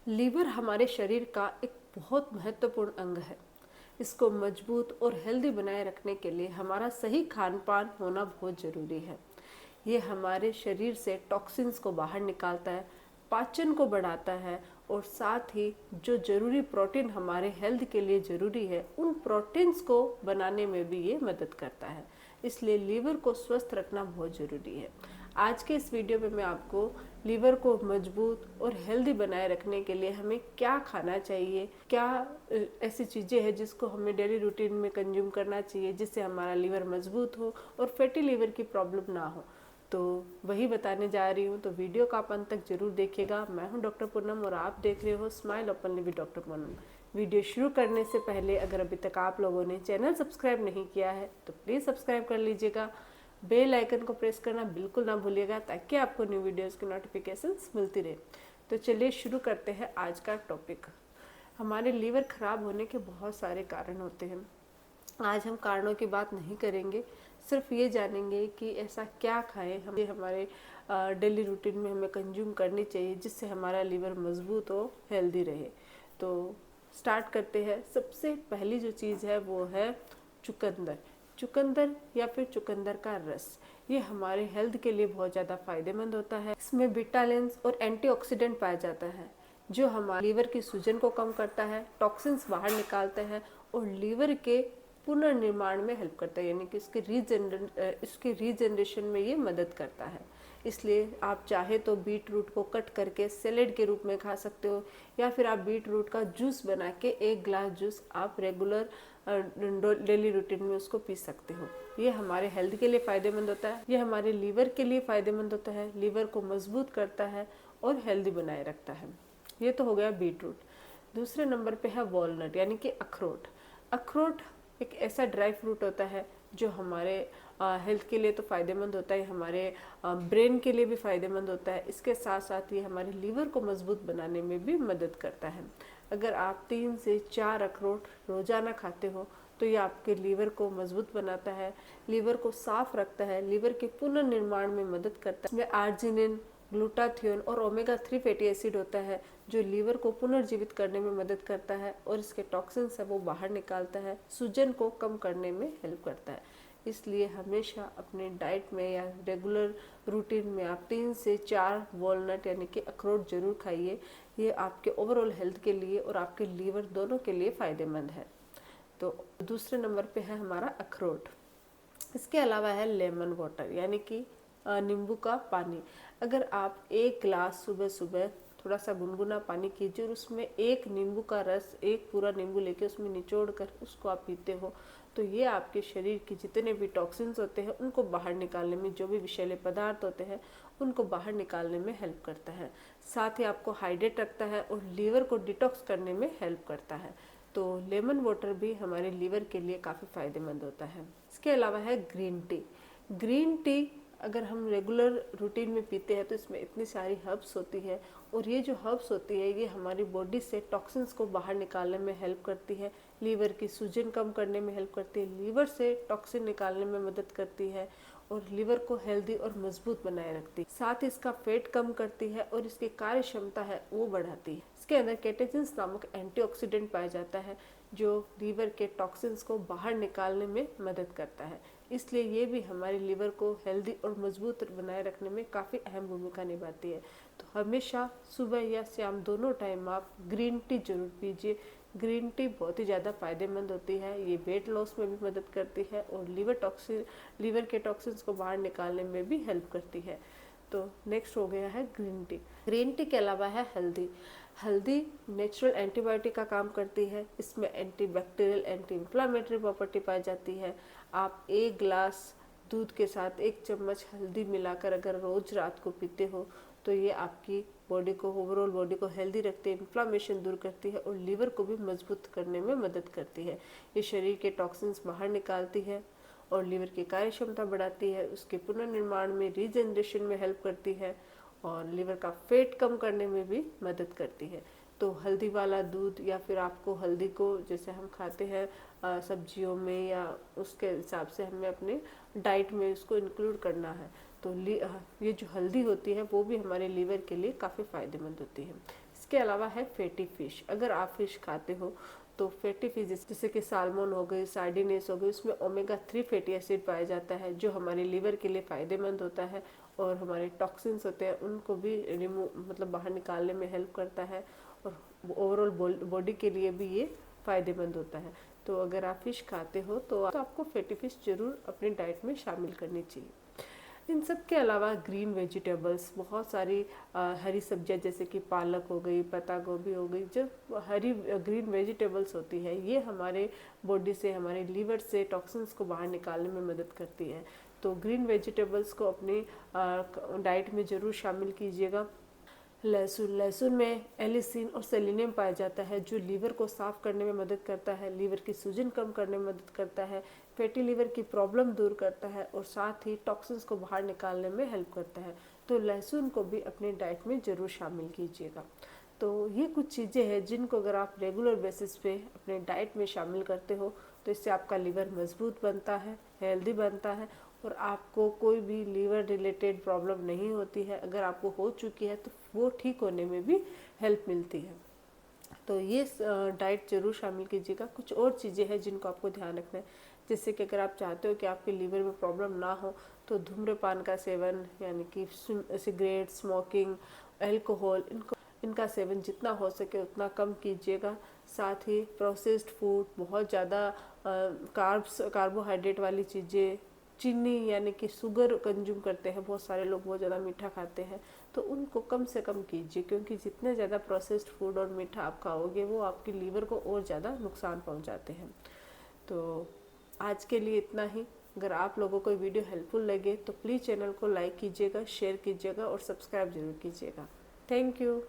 Liver हमारे शरीर का एक बहुत महत्वपूर्ण अंग है। इसको मजबूत और हेल्दी बनाए रखने के लिए हमारा सही खान पान होना बहुत ज़रूरी है। ये हमारे शरीर से टॉक्सिन्स को बाहर निकालता है, पाचन को बढ़ाता है और साथ ही जो ज़रूरी प्रोटीन हमारे हेल्थ के लिए ज़रूरी है उन प्रोटीन्स को बनाने में भी ये मदद करता है। इसलिए लीवर को स्वस्थ रखना बहुत ज़रूरी है। आज के इस वीडियो में मैं आपको लीवर को मजबूत और हेल्दी बनाए रखने के लिए हमें क्या खाना चाहिए, क्या ऐसी चीज़ें हैं जिसको हमें डेली रूटीन में कंज्यूम करना चाहिए जिससे हमारा लीवर मजबूत हो और फैटी लीवर की प्रॉब्लम ना हो, तो वही बताने जा रही हूँ। तो वीडियो का आप अंत तक जरूर देखिएगा। मैं हूँ डॉक्टर पूनम और आप देख रहे हो smile openly with doctor Poonam. Video शुरू करने से पहले अगर अभी तक आप लोगों ने चैनल सब्सक्राइब नहीं किया है तो प्लीज़ सब्सक्राइब कर लीजिएगा। बेल आइकन को प्रेस करना बिल्कुल ना भूलिएगा ताकि आपको न्यू वीडियोस की नोटिफिकेशंस मिलती रहे। तो चलिए शुरू करते हैं आज का टॉपिक। हमारे लीवर खराब होने के बहुत सारे कारण होते हैं। आज हम कारणों की बात नहीं करेंगे, सिर्फ ये जानेंगे कि ऐसा क्या खाएं हमें हमारे डेली रूटीन में हमें कंज्यूम करनी चाहिए जिससे हमारा लीवर मजबूत हो, हेल्दी रहे। तो स्टार्ट करते हैं। सबसे पहली जो चीज़ है वो है चुकंदर। चुकंदर या फिर चुकंदर का रस, ये हमारे हेल्थ के लिए बहुत ज़्यादा फायदेमंद होता है। इसमें विटामिन्स और एंटीऑक्सीडेंट पाया जाता है जो हमारे लीवर की सूजन को कम करता है, टॉक्सिन्स बाहर निकालता है और लीवर के पुनर्निर्माण में हेल्प करता है, यानी कि इसके रीजनरेशन में ये मदद करता है। इसलिए आप चाहे तो बीट रूट को कट करके सैलेड के रूप में खा सकते हो या फिर आप बीट रूट का जूस बना के 1 ग्लास जूस आप रेगुलर डेली रूटीन में उसको पी सकते हो। ये हमारे हेल्थ के लिए फ़ायदेमंद होता है, ये हमारे लीवर के लिए फ़ायदेमंद होता है, लीवर को मजबूत करता है और हेल्दी बनाए रखता है। ये तो हो गया बीट रूट। दूसरे नंबर पे है वॉलनट यानी कि अखरोट। अखरोट एक ऐसा ड्राई फ्रूट होता है जो हमारे हेल्थ के लिए तो फ़ायदेमंद होता है, हमारे ब्रेन के लिए भी फ़ायदेमंद होता है। इसके साथ साथ ये हमारे लीवर को मजबूत बनाने में भी मदद करता है। अगर आप 3 से 4 अखरोट रोज़ाना खाते हो तो ये आपके लीवर को मजबूत बनाता है, लीवर को साफ रखता है, लीवर के पुनर्निर्माण में मदद करता है। इसमें आर्जिनिन, ग्लूटाथियोन और ओमेगा 3 फैटी एसिड होता है जो लीवर को पुनर्जीवित करने में मदद करता है और इसके टॉक्सिन्स है वो बाहर निकालता है, सूजन को कम करने में हेल्प करता है। इसलिए हमेशा अपने डाइट में या रेगुलर रूटीन में आप 3 से 4 वॉलनट यानी कि अखरोट जरूर खाइए। ये आपके ओवरऑल हेल्थ के लिए और आपके लीवर दोनों के लिए फ़ायदेमंद है। तो दूसरे नंबर पे है हमारा अखरोट। इसके अलावा है लेमन वाटर यानी कि नींबू का पानी। अगर आप 1 ग्लास सुबह सुबह थोड़ा सा गुनगुना पानी कीजिए और उसमें एक नींबू का रस, एक पूरा नींबू लेके उसमें निचोड़ कर उसको आप पीते हो तो ये आपके शरीर के जितने भी टॉक्सिन्स होते हैं उनको बाहर निकालने में, जो भी विषैले पदार्थ होते हैं उनको बाहर निकालने में हेल्प करता है। साथ ही आपको हाइड्रेट रखता है और लीवर को डिटॉक्स करने में हेल्प करता है। तो लेमन वाटर भी हमारे लीवर के लिए काफ़ी फ़ायदेमंद होता है। इसके अलावा है ग्रीन टी। ग्रीन टी अगर हम रेगुलर रूटीन में पीते हैं तो इसमें इतनी सारी हर्ब्स होती है और ये जो हर्ब्स होती है ये हमारी बॉडी से टॉक्सिन्स को बाहर निकालने में हेल्प करती है, लीवर की सूजन कम करने में हेल्प करती है, लीवर से टॉक्सिन निकालने में मदद करती है और लीवर को हेल्दी और मजबूत बनाए रखती है। साथ ही इसका फैट कम करती है और इसकी कार्य क्षमता है वो बढ़ाती है। इसके अंदर कैटेचिन्स नामक एंटीऑक्सीडेंट पाया जाता है जो लीवर के टॉक्सिन्स को बाहर निकालने में मदद करता है। इसलिए ये भी हमारे लीवर को हेल्दी और मजबूत बनाए रखने में काफ़ी अहम भूमिका निभाती है। तो हमेशा सुबह या शाम दोनों टाइम आप ग्रीन टी जरूर पीजिए। ग्रीन टी बहुत ही ज़्यादा फायदेमंद होती है, ये वेट लॉस में भी मदद करती है और लीवर के टॉक्सिन्स को बाहर निकालने में भी हेल्प करती है। तो नेक्स्ट हो गया है ग्रीन टी। ग्रीन टी के अलावा है हल्दी। हल्दी नेचुरल एंटीबायोटिक का काम करती है, इसमें एंटीबैक्टीरियल, एंटी इंफ्लामेटरी प्रॉपर्टी पाई जाती है। आप 1 ग्लास दूध के साथ 1 चम्मच हल्दी मिलाकर अगर रोज रात को पीते हो तो ये आपकी बॉडी को, ओवरऑल बॉडी को हेल्दी रखती है, इन्फ्लामेशन दूर करती है और लीवर को भी मजबूत करने में मदद करती है। ये शरीर के टॉक्सिन्स बाहर निकालती है और लीवर की कार्य क्षमता बढ़ाती है, उसके पुनर्निर्माण में, रीजनरेशन में हेल्प करती है और लीवर का फैट कम करने में भी मदद करती है। तो हल्दी वाला दूध या फिर आपको हल्दी को जैसे हम खाते हैं सब्जियों में या उसके हिसाब से हमें अपने डाइट में उसको इंक्लूड करना है। तो ये जो हल्दी होती है वो भी हमारे लीवर के लिए काफ़ी फ़ायदेमंद होती है। इसके अलावा है फैटी फिश। अगर आप फिश खाते हो तो फैटी फिश जैसे कि साल्मन हो गई, सार्डिनेस हो गई, उसमें ओमेगा 3 फैटी एसिड पाया जाता है जो हमारे लीवर के लिए फ़ायदेमंद होता है और हमारे टॉक्सिन्स होते हैं उनको भी रिमूव मतलब बाहर निकालने में हेल्प करता है और ओवरऑल बॉडी के लिए भी ये फ़ायदेमंद होता है। तो अगर आप फिश खाते हो तो आपको फैटी फिश जरूर अपनी डाइट में शामिल करनी चाहिए। इन सब के अलावा ग्रीन वेजिटेबल्स, बहुत सारी हरी सब्जियां जैसे कि पालक हो गई, पत्ता गोभी हो गई, जो हरी ग्रीन वेजिटेबल्स होती है ये हमारे बॉडी से, हमारे लीवर से टॉक्सिन्स को बाहर निकालने में मदद करती है। तो ग्रीन वेजिटेबल्स को अपनी डाइट में ज़रूर शामिल कीजिएगा। लहसुन में एलिसिन और सेलिनियम पाया जाता है जो लीवर को साफ करने में मदद करता है, लीवर की सूजन कम करने में मदद करता है, फैटी लीवर की प्रॉब्लम दूर करता है और साथ ही टॉक्सिन्स को बाहर निकालने में हेल्प करता है। तो लहसुन को भी अपनी डाइट में ज़रूर शामिल कीजिएगा। तो ये कुछ चीज़ें हैं जिनको अगर आप रेगुलर बेसिस पे अपने डाइट में शामिल करते हो तो इससे आपका लीवर मजबूत बनता है, हेल्दी बनता है और आपको कोई भी लीवर रिलेटेड प्रॉब्लम नहीं होती है। अगर आपको हो चुकी है तो वो ठीक होने में भी हेल्प मिलती है। तो ये डाइट जरूर शामिल कीजिएगा। कुछ और चीज़ें हैं जिनको आपको ध्यान रखना है, जैसे कि अगर आप चाहते हो कि आपके लीवर में प्रॉब्लम ना हो तो धूम्रपान का सेवन यानी कि सिगरेट, स्मोकिंग, अल्कोहल इनका सेवन जितना हो सके उतना कम कीजिएगा। साथ ही प्रोसेस्ड फूड, बहुत ज़्यादा कार्बोहाइड्रेट वाली चीज़ें, चीनी यानी कि शुगर कंज्यूम करते हैं, बहुत सारे लोग बहुत ज़्यादा मीठा खाते हैं, तो उनको कम से कम कीजिए क्योंकि जितने ज़्यादा प्रोसेस्ड फूड और मीठा आप खाओगे वो आपकी लीवर को और ज़्यादा नुकसान पहुंचाते हैं। तो आज के लिए इतना ही। अगर आप लोगों को वीडियो हेल्पफुल लगे तो प्लीज़ चैनल को लाइक कीजिएगा, शेयर कीजिएगा और सब्सक्राइब जरूर कीजिएगा। Thank you.